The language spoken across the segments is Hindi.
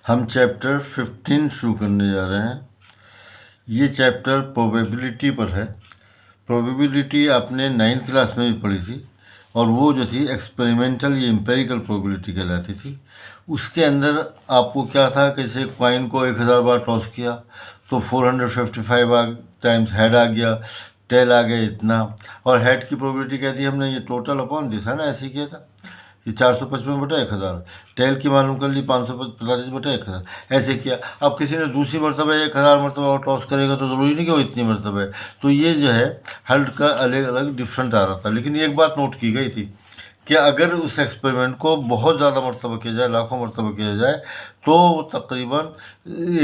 हम चैप्टर 15 शुरू करने जा रहे हैं। ये चैप्टर प्रोबेबिलिटी पर है। प्रोबेबिलिटी आपने 9th क्लास में भी पढ़ी थी और वो जो थी एक्सपेरिमेंटल या एम्पेरिकल प्रोबेबिलिटी कहलाती थी। उसके अंदर आपको क्या था, कैसे कॉइन को 1000 बार टॉस किया तो 455 टाइम्स हेड आ गया, टेल आ गया इतना, और हेड की प्रोबेबिलिटी क्या दी हमने, ये टोटल अपॉन दिस है ना, ऐसे किया था। ये 455/1000, टेल की मालूम कर ली 545/1000, ऐसे किया। अब किसी ने दूसरी मरतबा 1000 मरतबा और टॉस करेगा तो ज़रूरी नहीं कि वो इतनी मरतबा है, तो ये जो है हल्ट का अलग अलग डिफरेंट आ रहा था। लेकिन एक बात नोट की गई थी कि अगर उस एक्सपेरिमेंट को बहुत ज़्यादा मरतबा किया जाए, लाखों मरतबा किया जाए, तो तकरीबन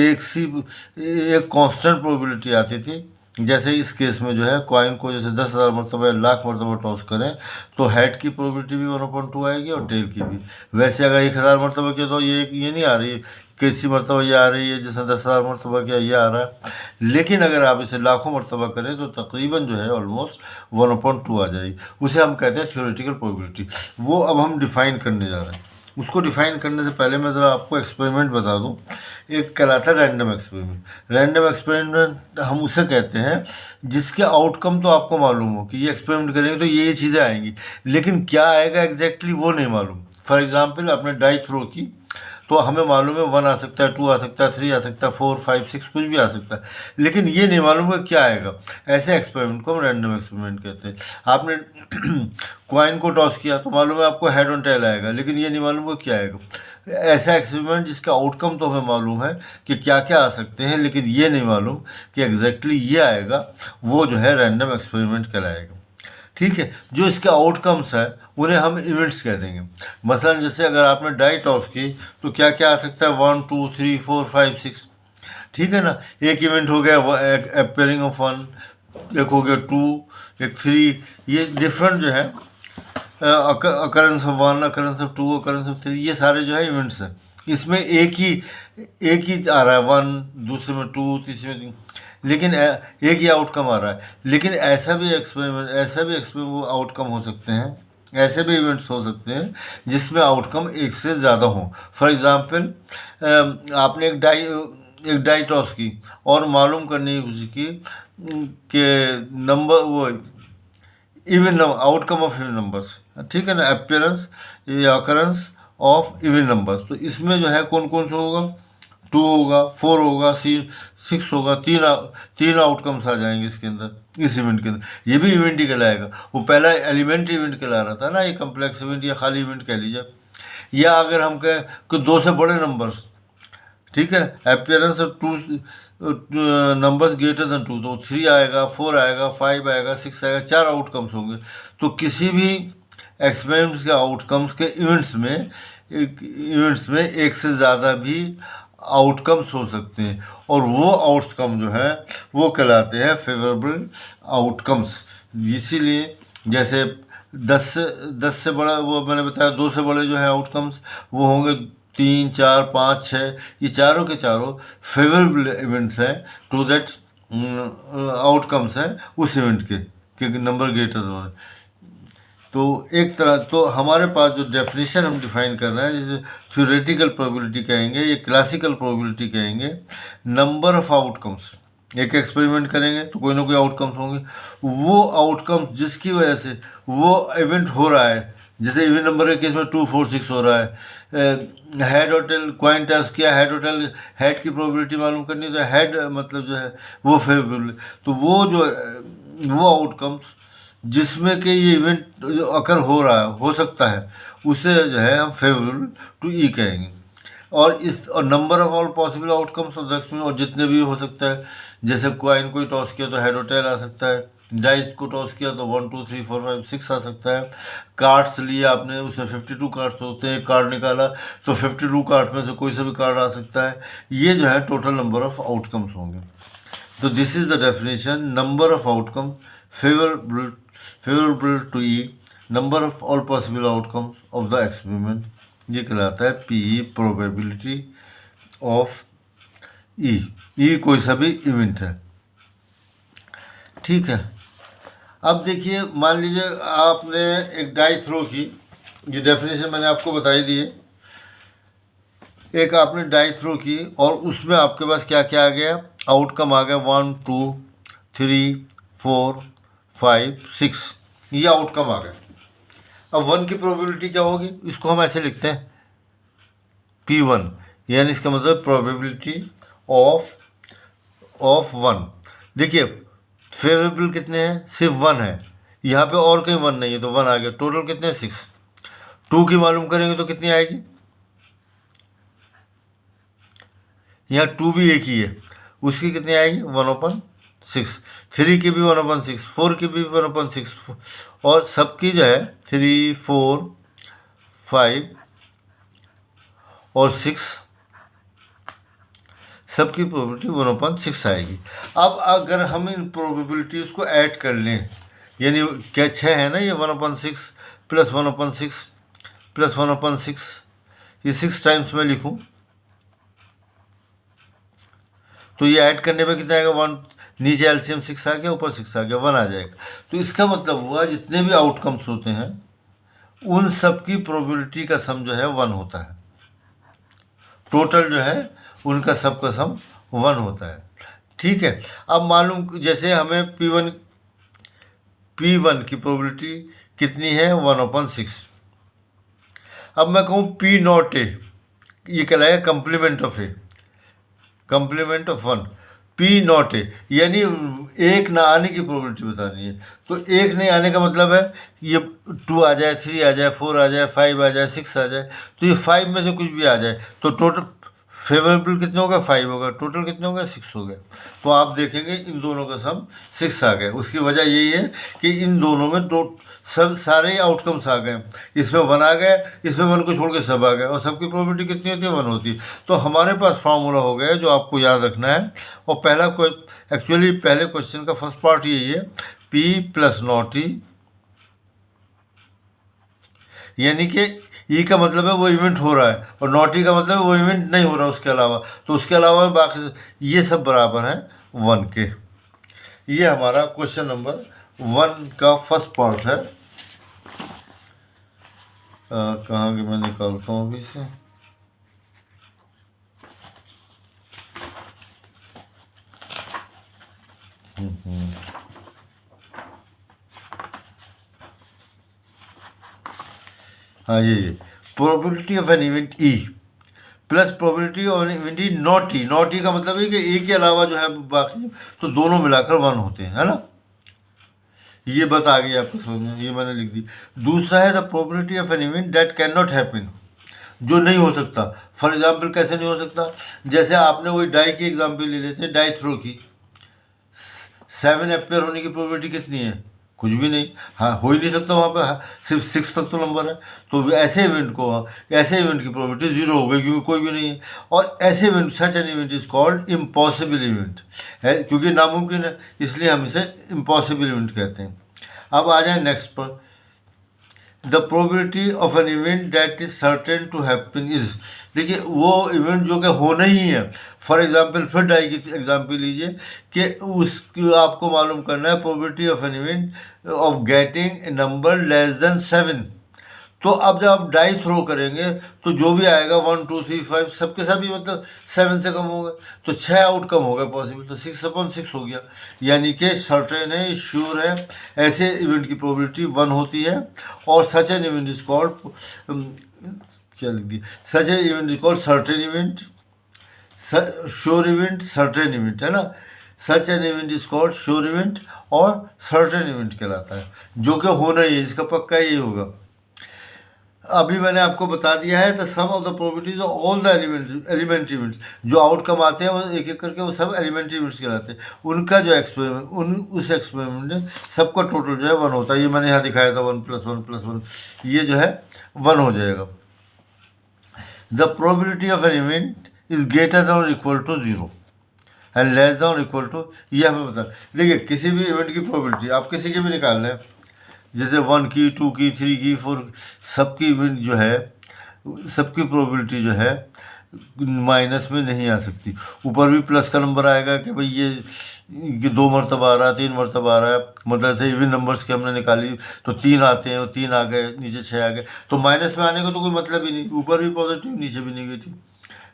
एक कांस्टेंट प्रोबेबिलिटी आती थी। जैसे इस केस में जो है कॉइन को जैसे 10,000 मरतबा या लाख मरतबा टॉस करें तो हेड की प्रोबेबिलिटी भी 1/2 आएगी और टेल की भी। वैसे अगर 1000 मरतबा किया तो ये नहीं आ रही कैसी मरतबा ये आ रही है, जैसे 10,000 मरतबा किया ये आ रहा है। लेकिन अगर आप इसे लाखों मरतबा करें तो तकरीबन जो है ऑलमोस्ट 1/2 आ जाएगी। उसे हम कहते हैं थ्योरेटिकल प्रोबेबिलिटी। वो अब हम डिफ़ाइन करने जा रहे हैं। उसको डिफ़ाइन करने से पहले मैं ज़रा आपको एक्सपेरिमेंट बता दूं। एक कहलाता है रैंडम एक्सपेरिमेंट। रैंडम एक्सपेरिमेंट हम उसे कहते हैं जिसके आउटकम तो आपको मालूम हो कि ये एक्सपेरिमेंट करेंगे तो ये चीज़ें आएंगी, लेकिन क्या आएगा एग्जैक्टली वो नहीं मालूम। फॉर एग्जांपल आपने डाई थ्रो की तो हमें मालूम है 1 आ सकता है, 2 आ सकता है, 3 आ सकता है, 4, 5, 6 कुछ भी आ सकता है, लेकिन ये नहीं मालूम है क्या आएगा। ऐसे एक्सपेरिमेंट को हम रैंडम एक्सपेरिमेंट कहते हैं। आपने कॉइन को टॉस किया तो मालूम है आपको हेड ऑन टेल आएगा, लेकिन ये नहीं मालूम है क्या आएगा। ऐसा एक्सपेरिमेंट जिसका आउटकम तो हमें मालूम है कि क्या क्या आ सकते हैं, लेकिन ये नहीं मालूम कि एग्जैक्टली ये आएगा, वो जो है रैंडम एक्सपेरिमेंट कहलाएगा। ठीक है, जो इसके आउटकम्स है उन्हें हम इवेंट्स कह देंगे। मसलन जैसे अगर आपने डाई टॉस की तो क्या क्या आ सकता है, 1, 2, 3, 4, 5, 6, ठीक है ना। एक इवेंट हो गया अपेयरिंग ऑफ 1, एक हो गया 2, एक 3, ये डिफरेंट जो है occurrence of 1, occurrence of 2, occurrence of 3, ये सारे जो है इवेंट्स हैं। इसमें एक ही आ रहा है 1, दूसरे में 2, तीसरे में 3, लेकिन एक ही आउटकम आ रहा है। लेकिन ऐसा भी एक्सपेरिमेंट वो आउटकम हो सकते हैं, ऐसे भी इवेंट्स हो सकते हैं जिसमें आउटकम एक से ज़्यादा हो। फॉर एग्ज़ाम्पल आपने एक डाई टॉस की और मालूम करने की कोशिश की कि नंबर वो even outcome of even numbers, ठीक है ना, अपियरेंस या अकरेंस ऑफ इवन नंबर्स। तो इसमें जो है कौन कौन सा होगा, 2 होगा, 4 होगा, 6 होगा, तीन आउटकम्स आ जाएंगे इसके अंदर, इस इवेंट के अंदर। ये भी इवेंट ही कहलाएगा। वो पहला एलिमेंट्री इवेंट कहला रहा था ना, ये कम्प्लेक्स इवेंट या खाली इवेंट कह लीजिए। या अगर हम कहें कि 2 से बड़े नंबर्स, ठीक है, appearance of 2 numbers greater than 2, तो 3 आएगा, 4 आएगा, 5 आएगा, 6 आएगा, 4 आउटकम्स होंगे। तो किसी भी एक्सपेरिमेंट्स के आउटकम्स के इवेंट्स में एक से ज़्यादा भी आउटकम्स हो सकते हैं, और वो आउटकम जो है वो कहलाते हैं फेवरेबल आउटकम्स। इसीलिए जैसे 10 से बड़ा, वो मैंने बताया 2 से बड़े जो है आउटकम्स वो होंगे 3, 4, 5, 6, ये चारों के चारों फेवरेबल इवेंट्स हैं टू दैट आउटकम्स हैं उस इवेंट के नंबर ग्रेटर हो। तो एक तरह तो हमारे पास जो डेफिनेशन हम डिफाइन कर रहे हैं, जिसे थ्योरेटिकल प्रोबेबिलिटी कहेंगे, ये क्लासिकल प्रोबेबिलिटी कहेंगे। नंबर ऑफ आउटकम्स, एक एक्सपेरिमेंट करेंगे तो कोई ना कोई आउटकम्स होंगे, वो आउटकम्स जिसकी वजह से वो इवेंट हो रहा है। जैसे इवन नंबर के केस में 2, 4, 6 हो रहा है। हेड और टेल कॉइन टॉस किया, हेड और टेल, हेड की प्रोबेबिलिटी मालूम करनी है तो हेड मतलब जो है वो फेवरेबल। तो वो आउटकम्स जिसमें कि ये इवेंट जो अकर हो रहा है, हो सकता है, उसे जो है हम फेवरेबल टू ई कहेंगे। और number of all possible outcomes of the experiment, और जितने भी हो सकता है, जैसे कॉइन को टॉस किया तो हेड और टेल आ सकता है, डाइस को टॉस किया तो 1, 2, 3, 4, 5, 6 आ सकता है। कार्ड्स लिए आपने, उसमें 52 कार्ड्स होते हैं, कार्ड निकाला तो 52 कार्ड में से कोई सा भी कार्ड आ सकता है। ये जो है टोटल नंबर ऑफ आउटकम्स होंगे। तो this is the definition, number of outcome favourable to E, number of all possible outcomes of the experiment, ये कहलाता है पीई, प्रोबेबिलिटी ऑफ ई कोई सा भी इवेंट है। ठीक है, अब देखिए, मान लीजिए आपने एक डाई थ्रो की, ये डेफिनेशन मैंने आपको बताई दी है। एक आपने डाई थ्रो की और उसमें आपके पास क्या क्या आ गया, आउटकम आ गया 1 2 3 4 5 6, ये आउटकम आ गया। अब 1 की प्रोबेबिलिटी क्या होगी, इसको हम ऐसे लिखते हैं P1, यानी इसका मतलब प्रोबेबिलिटी ऑफ 1। देखिए फेवरेबल कितने हैं, सिर्फ 1 है, यहाँ पे और कहीं 1 नहीं है, तो 1 आ गया। टोटल कितने हैं, 6। 2 की मालूम करेंगे तो कितनी आएगी, यहाँ 2 भी एक ही है, उसकी कितनी आएगी 1/6। 3 की भी 1/6, 4 की भी 1/6, और सबकी जो है 3 4 5 और 6 सबकी प्रोबेबिलिटी 1/6 आएगी। अब अगर हम इन प्रोबेबिलिटीज़ को ऐड कर लें, यानी क्या 6 है ना, ये 1/6 प्लस 1/6 प्लस 1/6, ये 6 टाइम्स में लिखूं तो ये ऐड करने पे कितना आएगा 1, नीचे एलसीएम 6 आ गया, ऊपर 6 आ गया, 1 आ जाएगा। तो इसका मतलब हुआ जितने भी आउटकम्स होते हैं उन सब की प्रोबेबिलिटी का सम जो है 1 होता है। टोटल जो है उनका सब का सम 1 होता है। ठीक है, अब मालूम जैसे हमें P1 की प्रोबेबिलिटी कितनी है 1/6। अब मैं कहूँ P0 A, ये कहलाएगा complement of A, complement of 1। P0 A यानी एक ना आने की प्रोबेबिलिटी बतानी है। तो एक नहीं आने का मतलब है ये 2 आ जाए, 3 आ जाए, 4 आ जाए, 5 आ जाए, 6 आ जाए, तो ये 5 में से कुछ भी आ जाए तो टोटल फेवरेबल कितने होगा 5 होगा, टोटल कितने होंगे 6 हो गए। तो आप देखेंगे इन दोनों का सम 6 आ गए। उसकी वजह यही है कि इन दोनों में दो सब सारे आउटकम्स आ गए, इसमें 1 आ गए, इसमें 1 को छोड़ के सब आ गए, और सबकी प्रोबेबिलिटी कितनी होती है 1 होती है। तो हमारे पास फार्मूला हो गया जो आपको याद रखना है। और पहला एक्चुअली पहले क्वेश्चन का फर्स्ट पार्ट यही है, P+0 E, यानी कि ई का मतलब है वो इवेंट हो रहा है और नॉट ई का मतलब है वो इवेंट नहीं हो रहा उसके अलावा। तो उसके अलावा बाकी ये सब बराबर हैं 1 के। ये हमारा क्वेश्चन नंबर 1 का फर्स्ट पार्ट है। कहाँ के मैं निकालता हूँ अभी से, हाँ ये probability of an event E plus probability of an event E not E. Not E का मतलब है कि ए के अलावा जो है बाकी तो दोनों मिलाकर 1 होते हैं, है ना। ये बात आ गई आपको समझ में, ये मैंने लिख दी। दूसरा है the probability of an event that can not happen, जो नहीं हो सकता। फॉर एग्जाम्पल कैसे नहीं हो सकता, जैसे आपने वही डाई की एग्जाम्पल ले लेते हैं, डाई थ्रो की 7 एम्पेयर होने की प्रोबेबिलिटी कितनी है, कुछ भी नहीं। हाँ हो ही नहीं सकता वहाँ पे, सिर्फ 6 तक तो नंबर है। तो ऐसे इवेंट की प्रोबेबिलिटी 0 हो गई क्योंकि कोई भी नहीं है। और ऐसे event such an event is called impossible event है, क्योंकि नामुमकिन है इसलिए हम इसे इम्पॉसिबल इवेंट कहते हैं। अब आ जाए नेक्स्ट पर, the probability of an event that is certain to happen is. देखिए वो इवेंट जो कि होना ही है। फॉर एग्जांपल फिर डाई की एग्जांपल लीजिए कि उसकी आपको मालूम करना है probability of an event of getting a number less than 7। तो अब जब आप डाई थ्रो करेंगे तो जो भी आएगा 1 2 3 5 सबके सभी मतलब 7 से कम होगा, तो 6 आउटकम होगा पॉसिबल, तो 6/6 हो गया। यानी कि सर्टेन है, श्योर है, ऐसे इवेंट की प्रोबेबिलिटी 1 होती है। और such an event is called, क्या लिख दिया, such an event is called certain event, sure event, certain event, है ना। Such an event is called sure event और सर्टेन इवेंट कहलाता है, जो कि होना ही है, इसका पक्का यही होगा। अभी मैंने आपको बता दिया है the sum of the probabilities of all the elementary events, जो आउटकम आते हैं वो एक एक करके वो सब एलिमेंट्री इवेंट्स कहलाते हैं। उनका जो एक्सपेरिमेंट उस एक्सपेरिमेंट में सबका टोटल जो है 1 होता है। ये मैंने यहाँ दिखाया था 1 + 1 + 1, ये जो है 1 हो जाएगा। The probability of an event is greater than or equal to 0 and less than or equal to, ये हमें बता। देखिए किसी भी इवेंट की प्रोबेबिलिटी आप किसी की भी निकाल लें, जैसे 1 की 2 की 3 की 4, सबकी इवेंट जो है सबकी प्रोबेबिलिटी जो है माइनस में नहीं आ सकती। ऊपर भी प्लस का नंबर आएगा कि भाई ये 2 मरतबा आ रहा है, 3 मरतबा आ रहा है, मतलब से इवन नंबर्स की हमने निकाली तो 3 आते हैं, 3 आ गए, नीचे 6 आ गए, तो माइनस में आने का तो कोई मतलब ही नहीं। ऊपर भी पॉजिटिव नीचे भी नेगेटिव,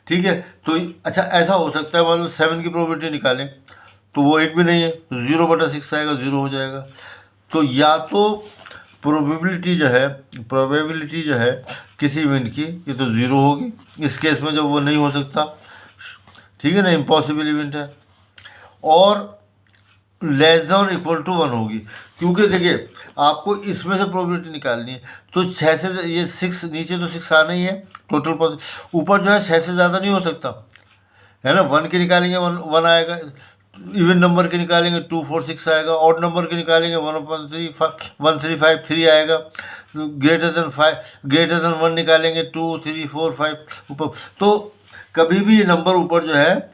ठीक है। तो अच्छा ऐसा हो सकता है मान लो 7 की प्रोबेबिलिटी निकालें तो वो 1 भी नहीं है, तो 0/6 आएगा, 0 हो जाएगा। तो या तो प्रोबेबिलिटी जो है किसी इवेंट की ये तो 0 होगी इस केस में, जब वो नहीं हो सकता, ठीक है ना, इम्पॉसिबल इवेंट है। और less than or equal to 1 होगी, क्योंकि देखिए आपको इसमें से प्रोबेबिलिटी निकालनी है। तो 6 से ये 6, नीचे तो 6 आना ही है टोटल, ऊपर जो है 6 से ज़्यादा नहीं हो सकता, है ना। 1 की निकालेंगे 1 आएगा, इवन नंबर के निकालेंगे 2 4 6 आएगा, ऑड नंबर के निकालेंगे 1 3 5 3 आएगा, ग्रेटर देन 1 निकालेंगे 2 3 4 5 ऊपर। तो कभी भी ये नंबर ऊपर जो है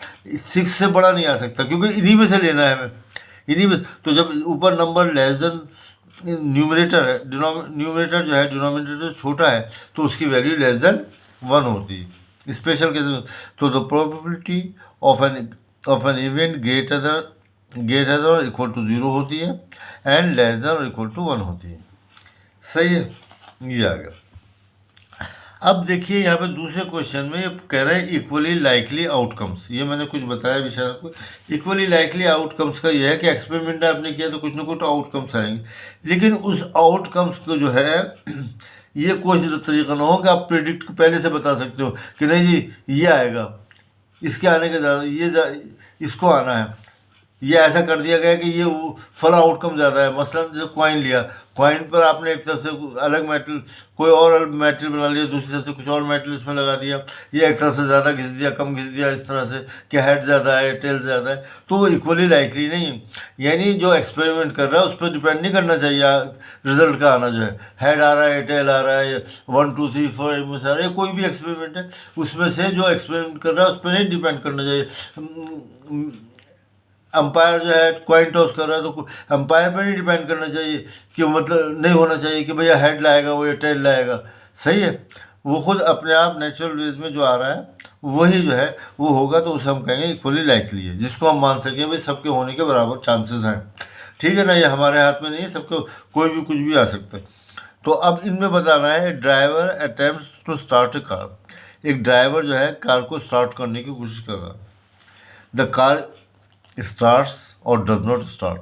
6 से बड़ा नहीं आ सकता, क्योंकि इन्हीं में से लेना है हमें, इन्हीं में। तो जब ऊपर नंबर लेस देन न्यूमरेटर है, न्यूमरेटर जो है डिनोमिनेटर जो छोटा है, तो उसकी वैल्यू लेस देन 1 होती है स्पेशल केस। तो the probability of an event greater than or equal to 0 होती है and less than or equal to 1 होती है। सही है, ये आ गया। अब देखिए यहाँ पे दूसरे क्वेश्चन में ये कह रहा है इक्वली लाइकली आउटकम्स। ये मैंने कुछ बताया भी शायद आपको। इक्वली लाइकली आउटकम्स का ये है कि एक्सपेरिमेंट आपने किया तो कुछ ना कुछ आउटकम्स आएंगे, लेकिन उस आउटकम्स को जो है ये कोई तरीका ना हो कि आप प्रेडिक्ट पहले से बता सकते हो कि नहीं जी ये आएगा, इसके आने के ज़्यादा इसको आना है, ये ऐसा कर दिया गया कि ये फला आउटकम ज़्यादा है। मसलन जैसे कॉइन लिया, कॉइन पर आपने एक तरफ से अलग मेटल, कोई और मेटल बना लिया, दूसरी तरफ से कुछ और मेटल इसमें लगा दिया, ये एक तरफ से ज़्यादा घिस दिया, कम घिस दिया, इस तरह से कि हेड ज़्यादा है टेल ज़्यादा है, तो वो इक्वली लाइकली नहीं है। यानी जो एक्सपेरिमेंट कर रहा है उस पर डिपेंड नहीं करना चाहिए रिजल्ट का आना, जो है हेड आ रहा है टेल आ रहा है 1 2 3 4 में से आ रहा है, कोई भी एक्सपेरिमेंट है उसमें से जो एक्सपेरिमेंट कर रहा है उस पर नहीं डिपेंड करना चाहिए। अंपायर जो है कॉइन टॉस कर रहा है तो अंपायर पर नहीं डिपेंड करना चाहिए कि मतलब नहीं होना चाहिए कि भैया हेड लाएगा वो या टेल लाएगा। सही है, वो खुद अपने आप नेचुरल वेज में जो आ रहा है वही जो है वो होगा, तो उसे हम कहेंगे इक्वली लाइकली है, जिसको हम मान सकें भाई सबके होने के बराबर चांसेस हैं। ठीक है ना, ये हमारे हाथ में नहीं है, सबको कोई भी कुछ भी आ सकता है। तो अब इनमें बताना है driver attempts to start a car. एक ड्राइवर जो है कार को स्टार्ट करने की कोशिश कर रहा है। द कार स्टार्ट्स और does not start.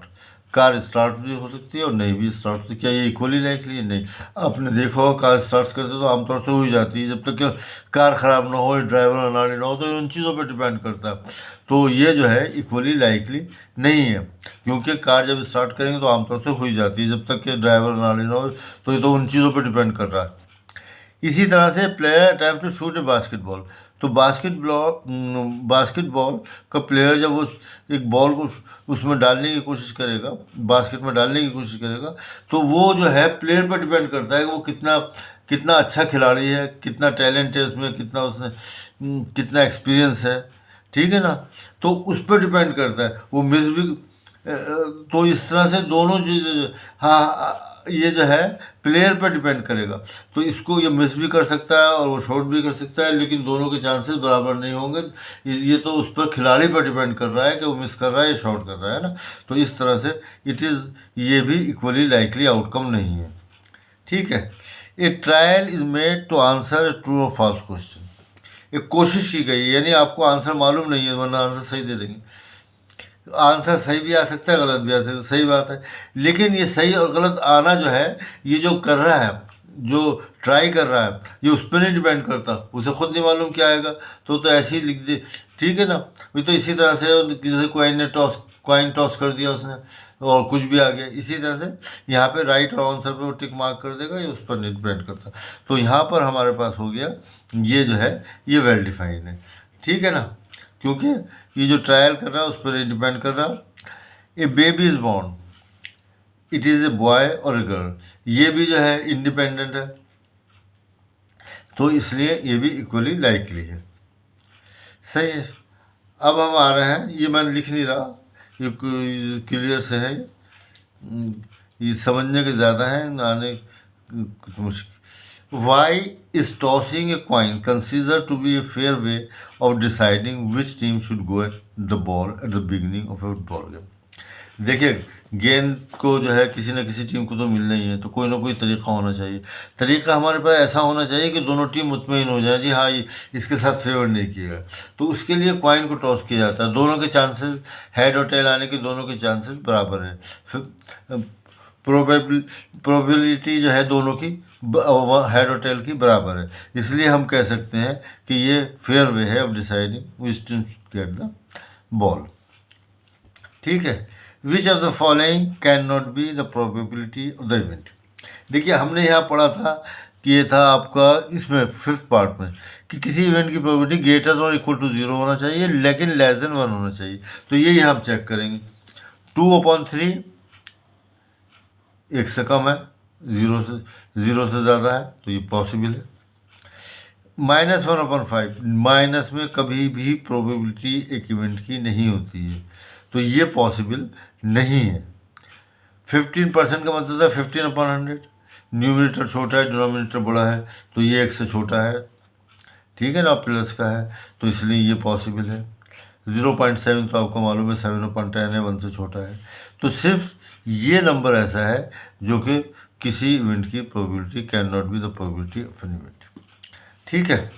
Car start भी हो सकती है और नहीं भी स्टार्ट होती है। क्या ये इक्वली लाइकली है? नहीं। आपने देखा हो कार स्टार्ट करते तो आमतौर से हो ही जाती है, जब तक कि कार ख़राब ना हो, ड्राइवर अनाड़ी ना हो, तो उन चीज़ों पर डिपेंड करता है। तो ये जो है इक्वली लाइकली नहीं है, क्योंकि कार जब स्टार्ट करेंगे तो आमतौर से हो ही जाती है, जब तक कि ड्राइवर अनाड़ी ना हो, तो ये तो उन चीज़ों पर डिपेंड कर रहा है। इसी तरह से player attempt to shoot a basketball. तो बास्केटबॉल का प्लेयर जब उस एक बॉल को उसमें डालने की कोशिश करेगा, बास्केट में डालने की कोशिश करेगा, तो वो जो है प्लेयर पर डिपेंड करता है कि वो कितना कितना अच्छा खिलाड़ी है, कितना टैलेंट है उसमें, कितना एक्सपीरियंस है। ठीक है ना, तो उस पर डिपेंड करता है। वो मिस भी तो इस तरह से दोनों चीज़, हाँ ये जो है प्लेयर पर डिपेंड करेगा। तो इसको ये मिस भी कर सकता है और वो शॉट भी कर सकता है, लेकिन दोनों के चांसेस बराबर नहीं होंगे। ये तो उस पर खिलाड़ी पर डिपेंड कर रहा है कि वो मिस कर रहा है या शॉट कर रहा है ना। तो इस तरह से ये भी इक्वली लाइकली आउटकम नहीं है। ठीक है। A trial is made to answer true और फॉल्स क्वेश्चन। एक कोशिश की गई, यानी आपको आंसर मालूम नहीं है, वरना आंसर सही दे देंगे। आंसर सही भी आ सकता है, गलत भी आ सकता है, सही बात है। लेकिन ये सही और गलत आना जो है, ये जो कर रहा है, जो ट्राई कर रहा है, ये उस पर नहीं डिपेंड करता, उसे खुद नहीं मालूम क्या आएगा, तो ऐसे ही लिख दे। ठीक है ना, ये तो इसी तरह से जैसे कॉइन टॉस कर दिया उसने और कुछ भी आ गया, इसी तरह से यहाँ पे राइट और आंसर पे वो टिक मार्क कर देगा, ये उस पर नहीं डिपेंड करता। तो यहाँ पर हमारे पास हो गया ये जो है ये वेल डिफाइंड है। ठीक है ना, क्योंकि ये जो ट्रायल कर रहा है उस पर डिपेंड कर रहा। A baby is born, it is a boy और ए गर्ल, ये भी जो है इंडिपेंडेंट है, तो इसलिए ये भी इक्वली लाइकली है। सही है। अब हम आ रहे हैं, ये मैं लिख नहीं रहा, ये क्लियर से है, ये समझने के ज़्यादा है, आने कुछ मुश्किल। Why is tossing a coin considered to be a fair way of deciding which team should go at the ball at the beginning of a football game? देखिए गेंद को जो है किसी न किसी टीम को तो मिलना ही है, तो कोई ना कोई तरीका होना चाहिए। तरीका हमारे पास ऐसा होना चाहिए कि दोनों टीम मुतमईन हो जाए, जी हाँ इसके साथ फेवर नहीं किएगा। तो उसके लिए कॉइन को टॉस किया जाता है, दोनों के चांसेस हेड और टेल आने के दोनों के चांसेस बराबर हैं। फिर प्रोबेबिलिटी जो है दोनों की हेड और टेल की बराबर है, इसलिए हम कह सकते हैं कि ये फेयर वे है of deciding which team get the ball. ठीक है, which of the following can not be the probability of the event. देखिए हमने यहाँ पढ़ा था कि ये था आपका इसमें 5th पार्ट में कि किसी इवेंट की प्रोबेबिलिटी ग्रेटर और इक्वल टू 0 होना चाहिए लेकिन लेस देन 1 होना चाहिए। तो यही हम चेक करेंगे। 2/3 1 से कम है, 0 से ज़्यादा है, तो ये पॉसिबल है। -1/5 माइनस में कभी भी प्रोबेबिलिटी एक इवेंट की नहीं होती है, तो ये पॉसिबल नहीं है। 15% का मतलब है 15/100। न्यूमरेटर छोटा है, डिनोमिनेटर बड़ा है, तो ये 1 से छोटा है, ठीक है ना, प्लस का है, तो इसलिए ये पॉसिबल है। 0.7 तो आपको मालूम है 7/10 है, 1 से छोटा है। तो सिर्फ ये नंबर ऐसा है जो कि किसी इवेंट की probability can not be the probability of an event. ठीक है,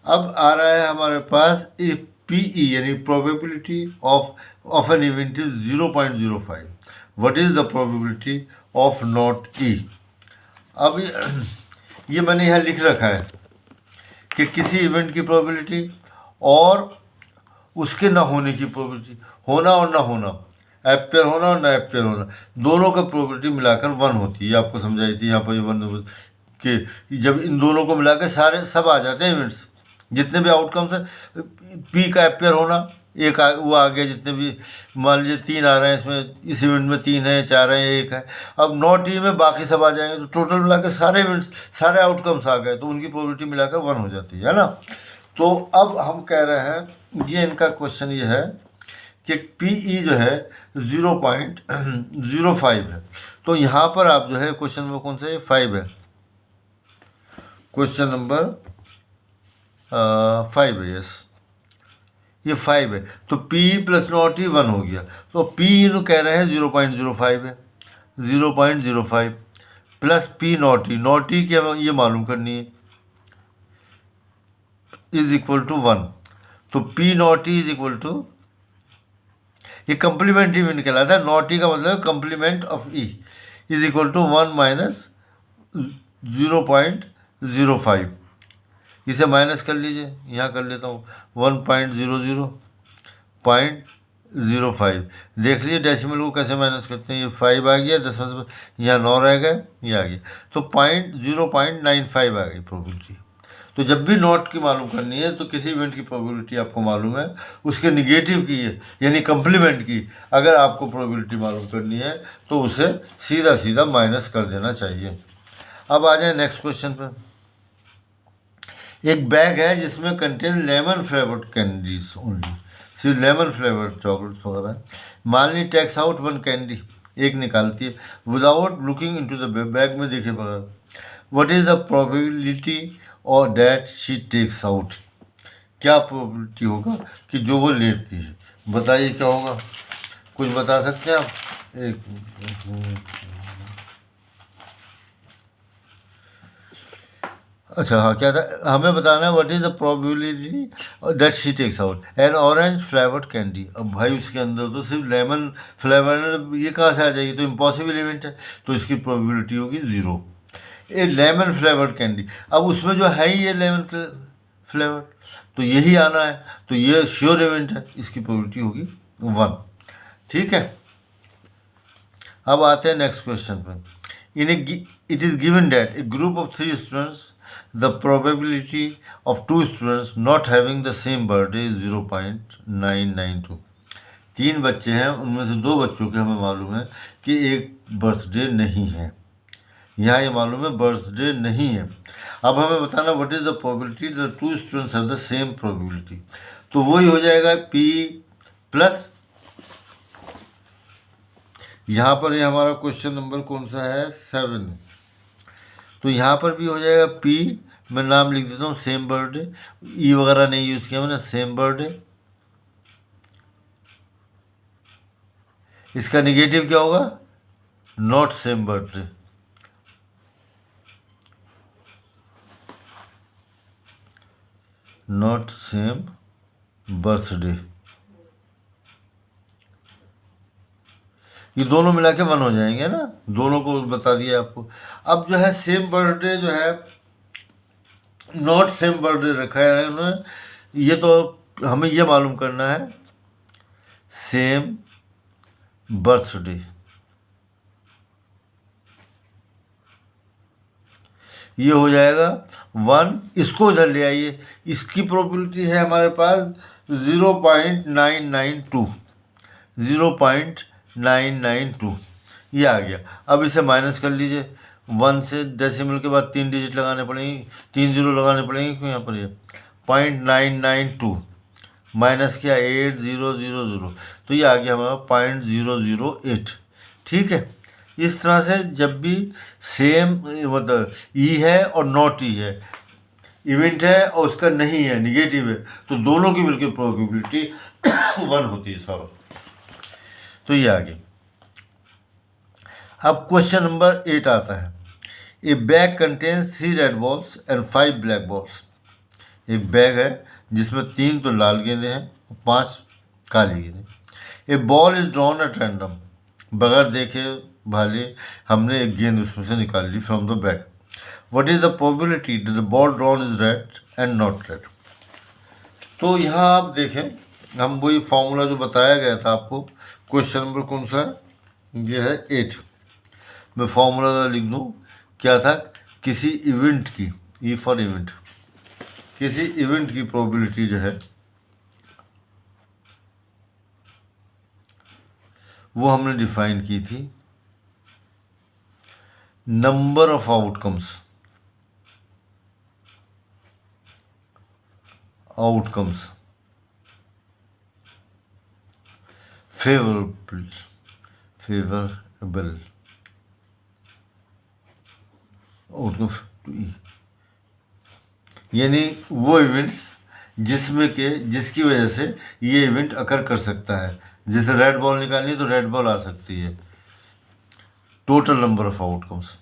अब आ रहा है हमारे पास PE यानी probability of an event is 0.05। What is the probability of not E। अब ये मैंने यहाँ लिख रखा है कि किसी इवेंट की प्रोबेबिलिटी और उसके ना होने की प्रोबेबिलिटी, होना और ना होना, एपेयर होना और ना एपेयर होना, दोनों का प्रोबेबिलिटी मिलाकर 1 होती है। आपको समझाई थी यहाँ पर ये 1 कि जब इन दोनों को मिला के सारे सब आ जाते हैं इवेंट्स, जितने भी आउटकम्स है, P का एपेयर होना वो आ गया, जितने भी मान लीजिए 3 आ रहे हैं इसमें, इस इवेंट में 3 है, 4 है, 1 है। अब नॉट E में बाकी सब आ जाएंगे, तो टोटल मिला के सारे इवेंट्स सारे आउटकम्स आ गए, तो उनकी प्रोबेबिलिटी मिलाकर 1 हो जाती है ना। तो अब हम कह रहे हैं, ये इनका क्वेश्चन ये है कि PE जो है 0.05 है। तो यहाँ पर आप जो है क्वेश्चन नंबर कौन सा है, 5 है, क्वेश्चन नंबर 5 है, यस ये 5 है। तो PE प्लस नॉट E 1 हो गया, तो PE तो कह रहे हैं 0.05 है, 0.05 प्लस P नॉट E की हमें ये मालूम करनी है, इज इक्वल टू 1। तो P not E is equal to, ये कंप्लीमेंट्री इवेंट कहलाता है, नॉट E का मतलब है complement of E, is equal to 1 minus 0.05। इसे माइनस कर लीजिए, यहाँ कर लेता हूँ 1.00.05। देख लीजिए डेसिमल को कैसे माइनस करते हैं, ये 5 आ गया, 10 यहाँ 9 रह गए, ये आ गया, तो 0.95 आ गई प्रोबेबिलिटी। तो जब भी नॉट की मालूम करनी है तो किसी इवेंट की प्रोबेबिलिटी आपको मालूम है, उसके निगेटिव की है यानी कंप्लीमेंट की अगर आपको प्रोबेबिलिटी मालूम करनी है तो उसे सीधा सीधा माइनस कर देना चाहिए। अब आ जाए नेक्स्ट क्वेश्चन पर। एक बैग है जिसमें contain lemon flavoured candies only, सिर्फ लेमन फ्लेवर्ड चॉकलेट्स वगैरह। मान ली टेक्स आउट 1 कैंडी, एक निकालती है without looking into the bag में देखे बगैर। व्हाट इज द प्रोबेबिलिटी और दैट शी टेक्स आउट। क्या प्रोबेबिलिटी होगा कि जो वो लेती है, बताइए क्या होगा, कुछ बता सकते हैं आप। एक अच्छा हाँ, क्या था हमें बताना है, what is the probability that she takes out an orange flavoured candy. अब भाई उसके अंदर तो सिर्फ लेमन फ्लेवर, ये कहाँ से आ जाएगी, तो इम्पॉसिबल इवेंट है, तो इसकी प्रोबेबिलिटी होगी 0। ए लेमन फ्लेवर्ड कैंडी, अब उसमें जो है ही ये लेमन फ्लेवर, तो यही आना है, तो ये श्योर इवेंट है, इसकी प्रोबेबिलिटी होगी 1। ठीक है, अब आते हैं नेक्स्ट क्वेश्चन पर। It is given that A group of 3 students, the probability of 2 students not having the same birthday is 0.992। 3 बच्चे हैं, उनमें से 2 बच्चों के हमें मालूम है कि एक बर्थडे नहीं है, यहाँ ये मालूम है बर्थडे नहीं है। अब हमें बताना what is the probability the 2 students have the same probability. तो वही हो जाएगा P प्लस, यहाँ पर ये हमारा क्वेश्चन नंबर कौन सा है, 7। तो यहाँ पर भी हो जाएगा P, मैं नाम लिख देता हूँ सेम बर्थडे, E वगैरह नहीं यूज़ किया मैंने, सेम बर्थडे इसका निगेटिव क्या होगा? Not same birthday. Not same birthday, ये दोनों मिला के 1 हो जाएंगे ना, दोनों को बता दिया आपको। अब जो है सेम बर्थडे जो है नॉट सेम बर्थडे रखा है उन्होंने, ये तो हमें ये मालूम करना है सेम बर्थडे, ये हो जाएगा 1। इसको इधर ले आइए, इसकी प्रोबेबिलिटी है हमारे पास 0.992, 0.992, ये आ गया। अब इसे माइनस कर लीजिए, 1 से डेसिमल के बाद 3 डिजिट लगाने पड़ेंगे, 3 जीरो लगाने पड़ेंगे, क्यों यहाँ पर ये 0.992 माइनस किया 8000, तो ये आ गया हमारा 0.008। ठीक है, इस तरह से जब भी सेम मतलब ई है और नॉट ई है, इवेंट है और उसका नहीं है, निगेटिव है, तो दोनों की मिलकर प्रोबेबिलिटी 1 होती है सर। तो ये आ गया। अब क्वेश्चन नंबर 8 आता है। ए bag contains 3 red balls and 5 black balls. एक बैग है जिसमें 3 तो लाल गेंदे हैं और 5 काली गेंदे। A ball is drawn at random, बगैर देखे भाले हमने एक गेंद उसमें से निकाल ली from the bag. What is the probability that the ball drawn is red and not red. तो यहाँ आप देखें, हम वही फॉर्मूला जो बताया गया था आपको, क्वेश्चन नंबर कौन सा है? ये है 8। मैं फॉर्मूला लिख दूँ, क्या था? किसी इवेंट की, ई फॉर इवेंट, किसी इवेंट की प्रोबेबिलिटी जो है वो हमने डिफाइन की थी number of outcomes, favourable outcome, यानी वो इवेंट्स जिसकी वजह से ये इवेंट अकर कर सकता है। जैसे रेड बॉल निकालनी है तो रेड बॉल आ सकती है। टोटल नंबर ऑफ आउटकम्स,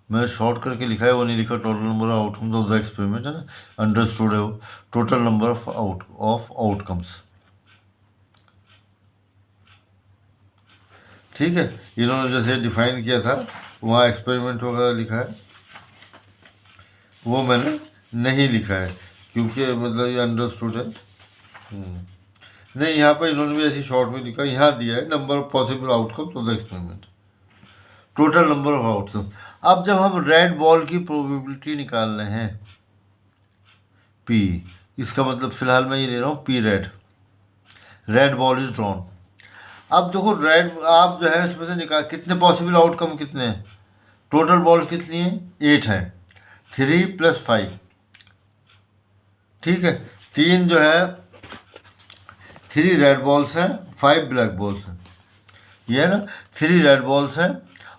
मैंने शॉर्ट करके लिखा है, वो नहीं लिखा total number of outcomes of the experiment, है ना, अंडरस्टूड है वो, टोटल नंबर ऑफ आउटकम्स। ठीक है, इन्होंने जैसे डिफाइन किया था वहाँ एक्सपेरिमेंट वगैरह लिखा है, वो मैंने नहीं लिखा है क्योंकि मतलब ये अंडरस्टूड है। नहीं, यहाँ पर इन्होंने भी ऐसी शॉर्ट में लिखा, यहाँ दिया है number of possible outcomes of the experiment, total number of outcomes. अब जब हम रेड बॉल की प्रोबेबिलिटी निकाल रहे हैं पी, इसका मतलब फिलहाल मैं ये ले रहा हूँ P red ball is drawn. अब देखो रेड, आप जो है इसमें से निकाल, कितने पॉसिबल आउटकम कितने हैं? टोटल बॉल कितनी है? 8 हैं, 3 + 5। ठीक है, 3 जो है 3 रेड बॉल्स हैं, 5 ब्लैक बॉल्स हैं, ये है ना, 3 रेड बॉल्स हैं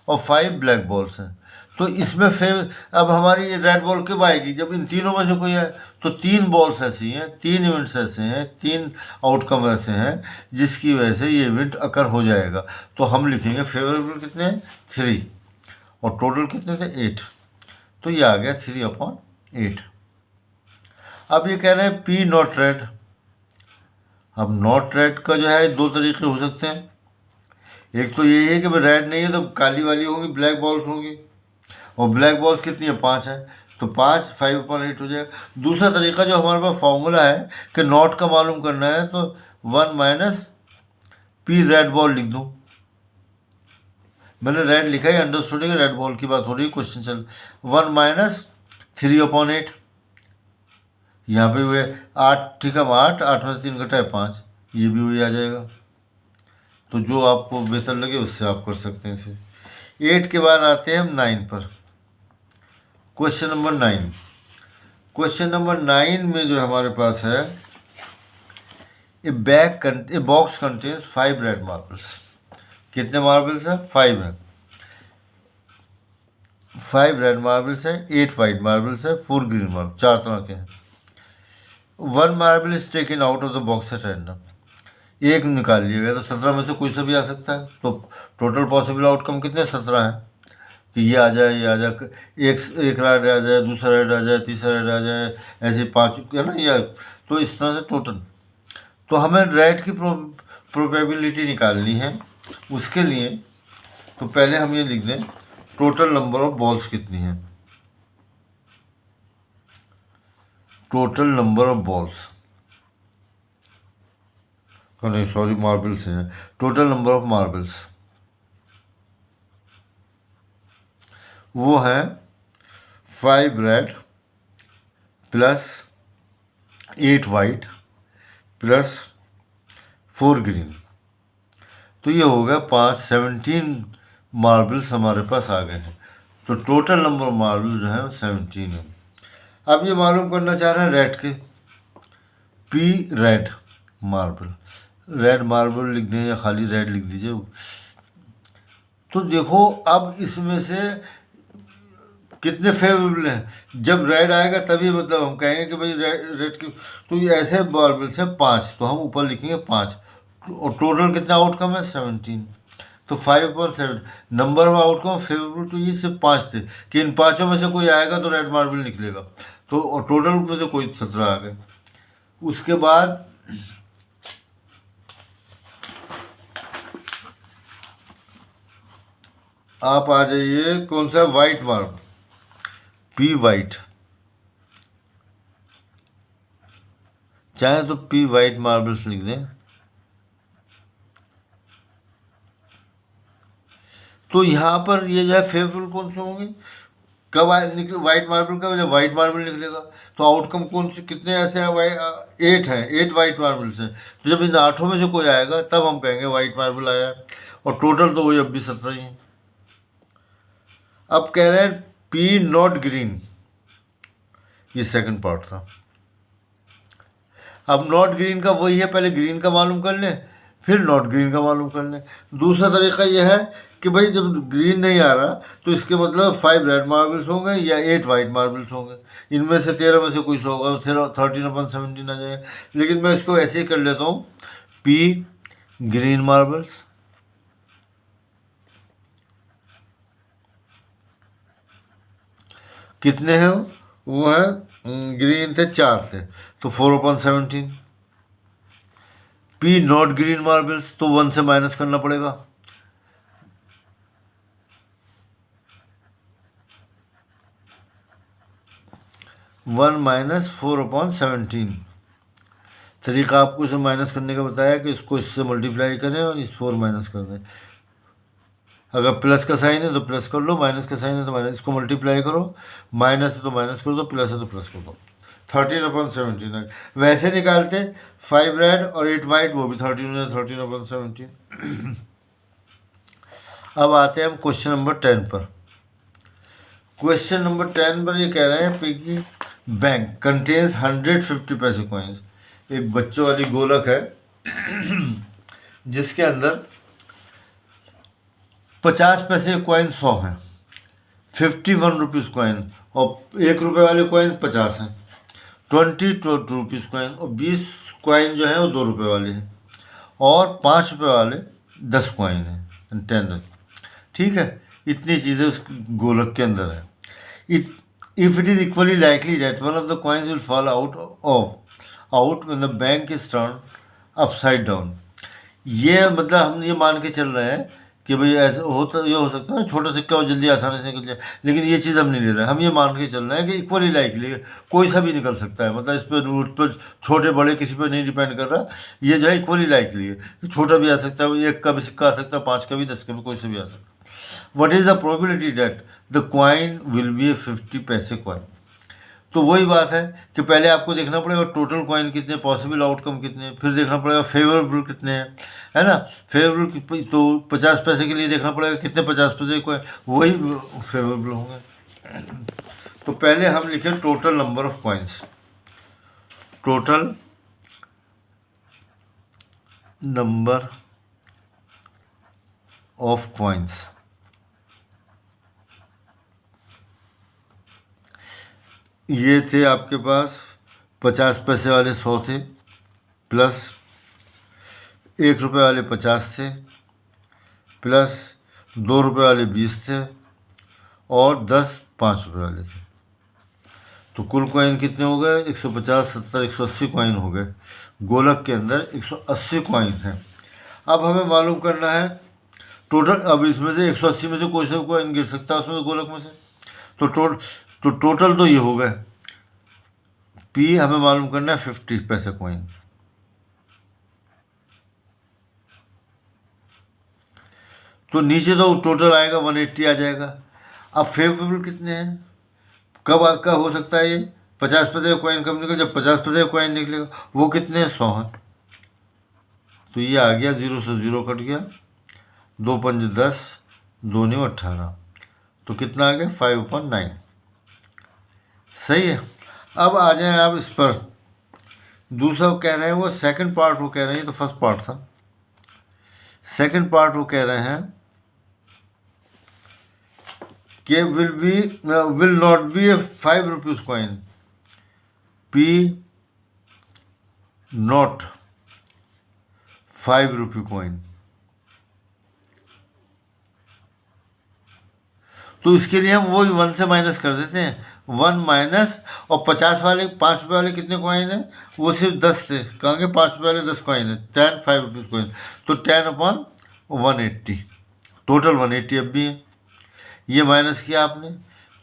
और 5 ब्लैक बॉल्स हैं। तो इसमें फिर अब हमारी ये रेड बॉल कब आएगी? जब इन तीनों में से कोई है। तो 3 बॉल्स ऐसी हैं, 3 इवेंट्स ऐसे हैं, 3 आउटकम ऐसे हैं जिसकी वजह से ये इवेंट अकर हो जाएगा। तो हम लिखेंगे फेवरेबल कितने हैं? 3, और टोटल कितने थे? 8। तो ये आ गया 3/8। अब ये कह रहे हैं पी नॉट रेड। अब नॉट रेड का जो है 2 तरीके हो सकते हैं। एक तो यही है कि भाई रेड नहीं है तो काली वाली होंगी, ब्लैक बॉल्स होंगी, और ब्लैक बॉल्स कितनी है? 5 है, तो 5/8 हो जाएगा। दूसरा तरीका जो हमारे पास फॉर्मूला है कि नॉट का मालूम करना है, तो 1 - पी रेड बॉल लिख दूँ। मैंने रेड लिखा है, अंडरस्टूड है, रेड बॉल की बात हो रही है, क्वेश्चन चल। 1 - 3/8, यहाँ पे हुए 8, ठीक है, 8 में से 3 घटा है 5, ये भी वही आ जाएगा। तो जो आपको बेहतर लगे उससे आप कर सकते हैं इसे। 8 के बाद आते हैं हम 9 पर। Question number 9। क्वेश्चन नंबर 9 में जो हमारे पास है, a box contains 5 red marbles. कितने मार्बल्स हैं? 5 है। 5 रेड मार्बल्स हैं, 8 वाइट मार्बल्स हैं, 4 ग्रीन मार्बल, 4 तरह के हैं। 1 marble is taken out of the box at random. एक निकाल लिया गया तो 17 में से कोई सा भी आ सकता है। तो टोटल पॉसिबल आउटकम कितने 17 हैं कि ये आ जाए, ये आ जाए, एक राइट आ जाए, दूसरा राइट आ जाए, तीसरा राइट आ जाए, ऐसे 5 है ना, या तो इस तरह से टोटल। तो हमें राइट की प्रोबेबिलिटी निकालनी है। उसके लिए तो पहले हम ये लिख दें टोटल नंबर ऑफ बॉल्स कितनी है, टोटल नंबर ऑफ बॉल्स, नहीं सॉरी मार्बल्स हैं, टोटल नंबर ऑफ मार्बल्स वो है 5 red plus 8 white plus 4 green. तो ये हो गया 17 मार्बल्स हमारे पास आ गए हैं। तो टोटल नंबर ऑफ मार्बल्स जो है 17 है। अब ये मालूम करना चाह रहे हैं रेड के, P red marble, red marble लिख दें या खाली रेड लिख दीजिए। तो देखो अब इसमें से कितने फेवरेबल हैं। जब रेड आएगा तभी मतलब हम कहेंगे कि भाई रेड की, तो ये ऐसे मार्बल्स हैं 5, तो हम ऊपर लिखेंगे 5 और टोटल कितना आउटकम है 17। तो 5/7 नंबर ऑफ आउटकम फेवरेबल, तो ये सिर्फ 5 थे कि इन पाँचों में से कोई आएगा तो रेड मार्बल निकलेगा। तो टोटल में से कोई 17 आ गए। उसके बाद आप आ जाइए कौन सा वाइट मार्बल, पी वाइट, चाहे तो पी वाइट मार्बल्स लिख दें। तो यहाँ पर ये जो है फेवरेबल कौन से होंगे, कब निकले वाइट मार्बल का, जब वाइट मार्बल निकलेगा। तो आउटकम कौन से कितने ऐसे हैं, 8 हैं, 8 वाइट मार्बल्स हैं। तो जब इन 8 में से कोई आएगा तब हम कहेंगे वाइट मार्बल आया है। और टोटल तो वही अब भी 17 ही है। अब कह रहे हैं पी नॉट ग्रीन, ये सेकंड पार्ट था। अब नॉट ग्रीन का वही है, पहले ग्रीन का मालूम कर लें फिर नॉट ग्रीन का मालूम कर लें। दूसरा तरीका यह है कि भाई जब ग्रीन नहीं आ रहा तो इसके मतलब 5 रेड मार्बल्स होंगे या 8 वाइट मार्बल्स होंगे। इनमें से 13 में से कोई सा होगा तो 13/17 आ जाएगा। लेकिन मैं इसको ऐसे ही कर लेता हूँ, पी ग्रीन मार्बल्स कितने हैं, वो है ग्रीन थे 4 थे तो 4/17। पी नॉट ग्रीन मार्बल्स तो 1 से माइनस करना पड़ेगा, 1 माइनस 4/17। तरीका आपको इसे माइनस करने का बताया कि इसको इससे मल्टीप्लाई करें और इस 4 माइनस कर दें। अगर प्लस का साइन है तो प्लस कर लो, माइनस का साइन है तो माइनस, इसको मल्टीप्लाई करो, माइनस है तो माइनस कर दो, प्लस है तो प्लस कर दो। 13/17 है। वैसे निकालते 5 रेड और 8 वाइट, वो भी 13/17। अब आते हैं हम क्वेश्चन नंबर 10 पर। क्वेश्चन नंबर 10 पर ये कह रहे हैं कि बैंक कंटेन्स 150 पैसे कॉइन्स। एक बच्चों वाली गोलक है जिसके अंदर 50 पैसे कॉइन 100 हैं, 51 रुपीज़ कॉइन, और 1 रुपये वाले कॉइन 50 हैं, 20 रुपीज़ कॉइन, और 20 कॉइन जो है वो 2 रुपये वाले हैं, और 5 रुपये वाले 10 कॉइन हैं, 10। ठीक है, इतनी चीज़ें उस गोलक के अंदर है। If it is equally likely that one of the coins will fall out when the bank is turn upside down. ये मतलब हम ये मान के चल रहे हैं कि भाई ऐसा होता, ये हो सकता है छोटा सिक्का और जल्दी आसानी से निकल जाए, लेकिन ये चीज़ हम नहीं ले रहे हैं। हम ये मान के चल रहे हैं कि इक्वली लाइकली कोई सा भी निकल सकता है, मतलब इस पर रूट पर छोटे बड़े किसी पर नहीं डिपेंड कर रहा। ये जो है इक्वली लाइकली है, छोटा भी आ सकता है, 1 का भी सिक्का आ सकता है, 5 का भी, 10 का भी, कोई सा भी आ सकता है। What is the probability that the coin will be a 50 पैसे कॉइन। तो वही बात है कि पहले आपको देखना पड़ेगा टोटल कॉइन कितने, पॉसिबल आउटकम कितने, फिर देखना पड़ेगा फेवरेबल कितने हैं, है ना। फेवरेबल तो 50 पैसे के लिए देखना पड़ेगा कितने 50 पैसे कॉइन, वही फेवरेबल होंगे। तो पहले हम लिखें total number of coins, total number of coins. ये थे आपके पास 50 पैसे वाले 100 थे, प्लस 1 रुपये वाले 50 थे, प्लस 2 रुपये वाले 20 थे, और 10 5 रुपये वाले थे। तो कुल कॉइन कितने हो गए? 150, 70, 180 कॉइन हो गए। गोलक के अंदर 180 कॉइन हैं। अब हमें मालूम करना है टोटल। अब इसमें से 180 में से कोई सा कॉइन गिर सकता है उसमें से, गोलक में से। तो टोटल तो ये हो गए। पी हमें मालूम करना है 50 पैसे कॉइन। तो नीचे तो टोटल आएगा 180 आ जाएगा। अब फेवरेबल कितने हैं? कब हो सकता है ये? 50 पैसे का कॉइन कब निकलेगा? जब 50 पैसे का कॉइन निकलेगा। वो कितने हैं? 100 हैं। तो ये आ गया, 0 से 0 कट गया, 2 पंजे 10, 2 9 18। तो कितना आ गया? 5/9। सही है। अब आ जाए आप इस पर। दूसरा कह रहे हैं वो सेकंड पार्ट, वो कह रहे हैं, ये तो फर्स्ट पार्ट था। सेकंड पार्ट वो कह रहे हैं कि will not be A 5 rupees coin. P not 5 rupee coin. तो इसके लिए हम वही 1 से माइनस कर देते हैं। 1 माइनस, और 50 वाले 5 रुपये वाले कितने कॉइन है? वो सिर्फ 10 थे। कहेंगे 5 रुपये वाले 10 कॉइन है, 10 5 रुपीज़ कॉइन। तो 10/180, टोटल 180 अब भी है। ये माइनस किया आपने,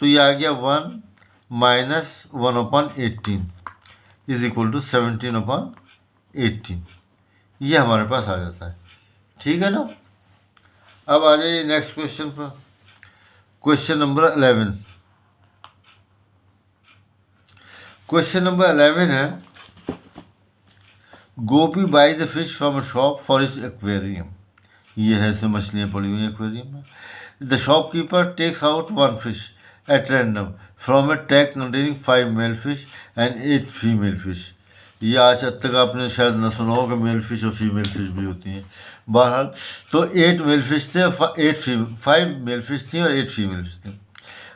तो ये आ गया 1 माइनस 1/18 इज इक्वल टू 17/18। ये हमारे पास आ जाता है। ठीक है ना। अब आ जाइए नेक्स्ट क्वेश्चन पर। Question number 11। क्वेश्चन नंबर 11 है, Gopi buy the fish from a shop for his aquarium. ये है, इसमें मछलियाँ पड़ी हुई हैं एक्वेरियम में। The shopkeeper takes out 1 fish at random from a tank containing 5 male fish and 8 female fish. ये आज तक आपने शायद न सुना हो कि मेल फिश और फीमेल फिश भी होती हैं। बहरहाल, तो 8 मेल फिश थे, 5 मेल फिश थी और 8 फीमेल फिश थी।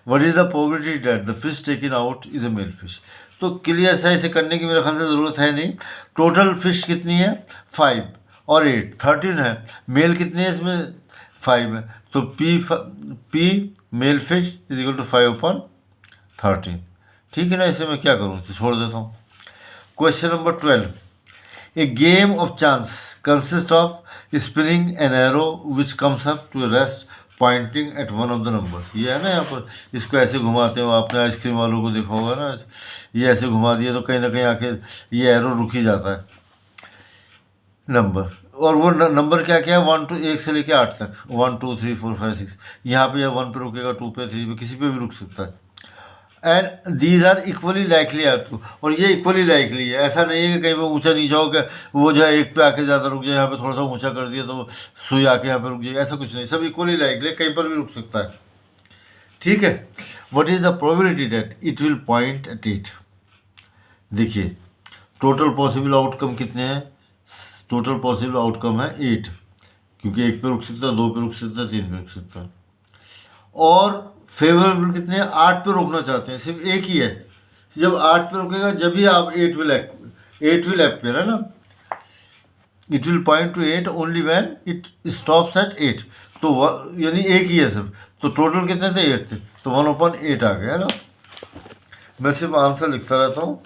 What is the probability that the fish taken out is a male fish. तो क्लियर सा इसे करने की मेरे ख्याल से ज़रूरत है नहीं। टोटल फिश कितनी है? 5 और 8, 13 है। मेल कितने हैं इसमें? 5 है। तो P male fish is equal to 5/13। ठीक है ना। इसे मैं क्या करूँ? इसे छोड़ देता हूँ। Question number 12. A game of chance consists of spinning an arrow which comes up to rest pointing at one of the numbers. ये है ना, यहाँ पर इसको ऐसे घुमाते हो। आपने आइसक्रीम वालों को देखा होगा ना, ये ऐसे घुमा दिया तो कहीं ना कहीं आखिर ये एरो रुक ही जाता है नंबर। और वो नंबर क्या क्या है? 1 to 1 से लेके 8 तक, 1 2 3 4 5 6। यहाँ पे 1 पे रुकेगा, 2 पे, 3 पे, किसी पे भी रुक सकता है। And these are equally likely to, और ये इक्वली लाइकली है। ऐसा नहीं है कि कहीं पर ऊंचा नीचा हो गया, वो जो है एक पे आके ज़्यादा रुक जाए, यहाँ पे थोड़ा सा ऊंचा कर दिया तो सुई आके यहाँ पे रुक जाएगी। ऐसा कुछ नहीं, सब इक्वली लाइकली है, कहीं पर भी रुक सकता है। ठीक है। What is the probability that it will point at it? देखिए, टोटल पॉसिबल आउटकम कितने हैं? टोटल पॉसिबल आउटकम है 8, क्योंकि 1 पे रुक सकता है, 2 पे रुक सकता है, 3 पे रुक सकता है। और फेवरेबल कितने हैं? 8 पे रोकना चाहते हैं, सिर्फ एक ही है। जब 8 पे रुकेगा जब भी आप 8 विल अपीयर, है ना। It will point two 8 only when it stops at 8। तो यानी एक ही है सिर्फ। तो टोटल कितने थे? 8 थे। तो 1/8 आ गया, है ना। मैं सिर्फ आंसर लिखता रहता हूँ।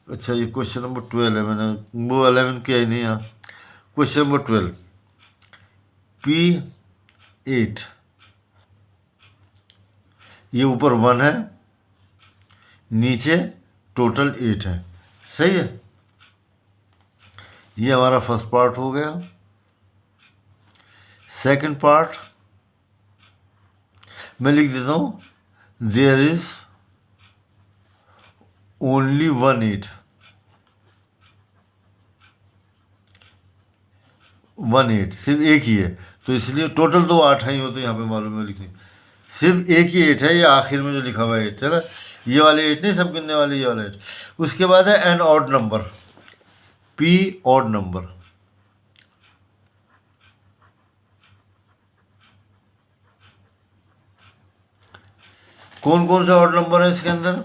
अच्छा, ये क्वेश्चन नंबर 12 है। मैंने वो 11 किया ही नहीं यहाँ। क्वेश्चन नंबर 12, P8, ये ऊपर 1 है, नीचे टोटल 8 है। सही है। ये हमारा फर्स्ट पार्ट हो गया। सेकंड पार्ट मैं लिख देता हूँ, देयर इज ओनली 1 8। 1 8 सिर्फ एक ही है, तो इसलिए टोटल तो 8 ही होते यहाँ पे मालूम है लिखने। सिर्फ एक ही 8 है, ये आखिर में जो लिखा हुआ है 8 है ना। ये वाले 8 नहीं, सब गिनने वाले ये वाले 8। उसके बाद है an odd number, P odd number. कौन कौन से ऑड नंबर है इसके अंदर?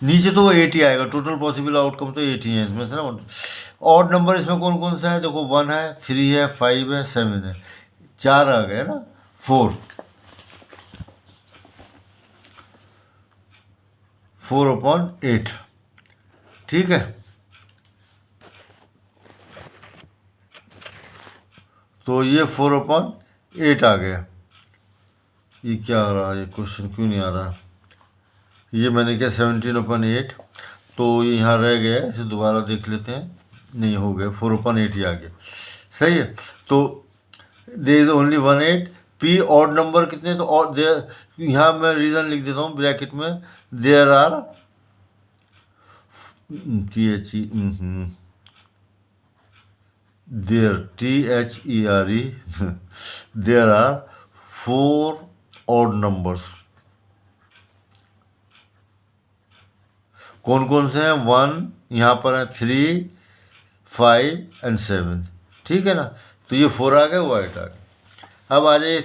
नीचे तो वो 80 आएगा, टोटल पॉसिबल आउटकम तो 80 है इसमें से ना। ऑड नंबर इसमें कौन कौन सा है, देखो 1 है, 3 है, 5 है, 7 है, 4 आ गए ना, 4/8, ठीक है। तो ये 4/8 आ गया। ये क्या आ रहा है, ये क्वेश्चन क्यों नहीं आ रहा, ये मैंने क्या 17/8, तो ये यहाँ रह गया, इसे दोबारा देख लेते हैं, नहीं हो गया, 4/8 ही आ गया, सही है। तो there is only 1/8, P odd number कितने, तो और देयर, यहाँ मैं रीज़न लिख देता हूँ ब्रैकेट में, there are THERE there are 4 odd numbers। कौन कौन से हैं, 1 यहाँ पर है, 3, 5 एंड 7, ठीक है ना। तो ये 4 आ गए, वो 8 आ गए। अब आ जाए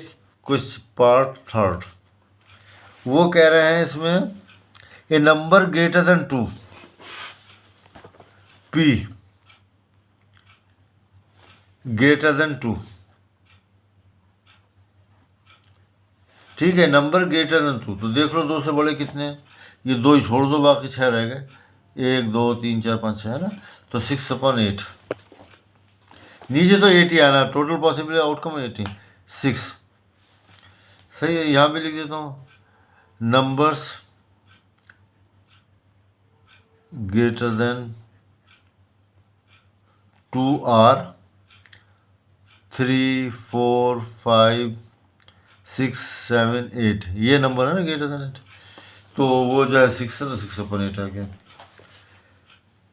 कुछ पार्ट थर्ड, वो कह रहे हैं इसमें a number greater than 2, P greater than 2, ठीक है, नंबर ग्रेटर देन 2। तो देख लो 2 से बड़े कितने हैं, ये 2 ही छोड़ दो, बाकी 6 रह गए, 1 2 3 4 5 6 है ना। तो 6/8, नीचे तो 80 आना, टोटल पॉसिबल आउटकम 80, 6, सही है। यहाँ भी लिख देता हूँ, नंबर्स ग्रेटर देन 2 आर 3 4 5 6 7 8, ये नंबर है ना ग्रेटर देन 8, तो वो जो है 6 है, तो 6/8 आ गया।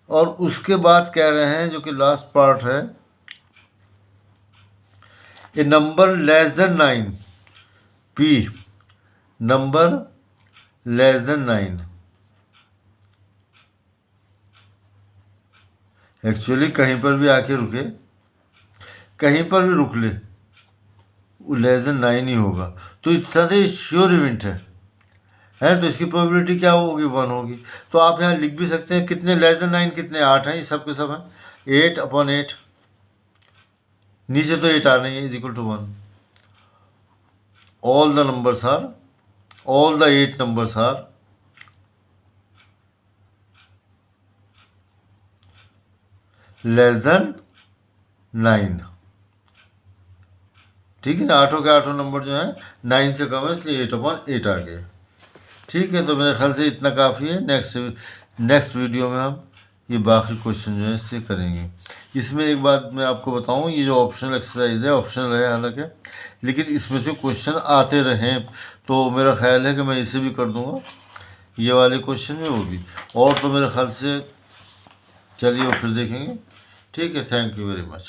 और उसके बाद कह रहे हैं, जो कि लास्ट पार्ट है, a number less than 9, P number less than 9, actually कहीं पर भी आके रुके, कहीं पर भी रुक ले, वो लेस देन 9 ही होगा, तो इस तरह से श्योर इवेंट है, तो इसकी प्रोबेबिलिटी क्या होगी, 1 होगी। तो आप यहाँ लिख भी सकते हैं, कितने लेस देन 9 कितने, 8 हैं, ये सब के सब हैं, 8/8, नीचे तो 8 आना ही है, is equal to 1। all the 8 numbers are less than 9, ठीक है ना। 8 के 8 नंबर जो है 9 से कम है, इसलिए 8/8 आ गए, ठीक है। तो मेरे ख्याल से इतना काफ़ी है। नेक्स्ट वीडियो में हम ये बाकी क्वेश्चन जो है इससे करेंगे। इसमें एक बात मैं आपको बताऊं, ये जो ऑप्शनल एक्सरसाइज है, ऑप्शनल है हालांकि, लेकिन इसमें से क्वेश्चन आते रहें, तो मेरा ख्याल है कि मैं इसे भी कर दूंगा, ये वाले क्वेश्चन में वो भी, और तो मेरे ख्याल से चलिए वो फिर देखेंगे, ठीक है। Thank you very much.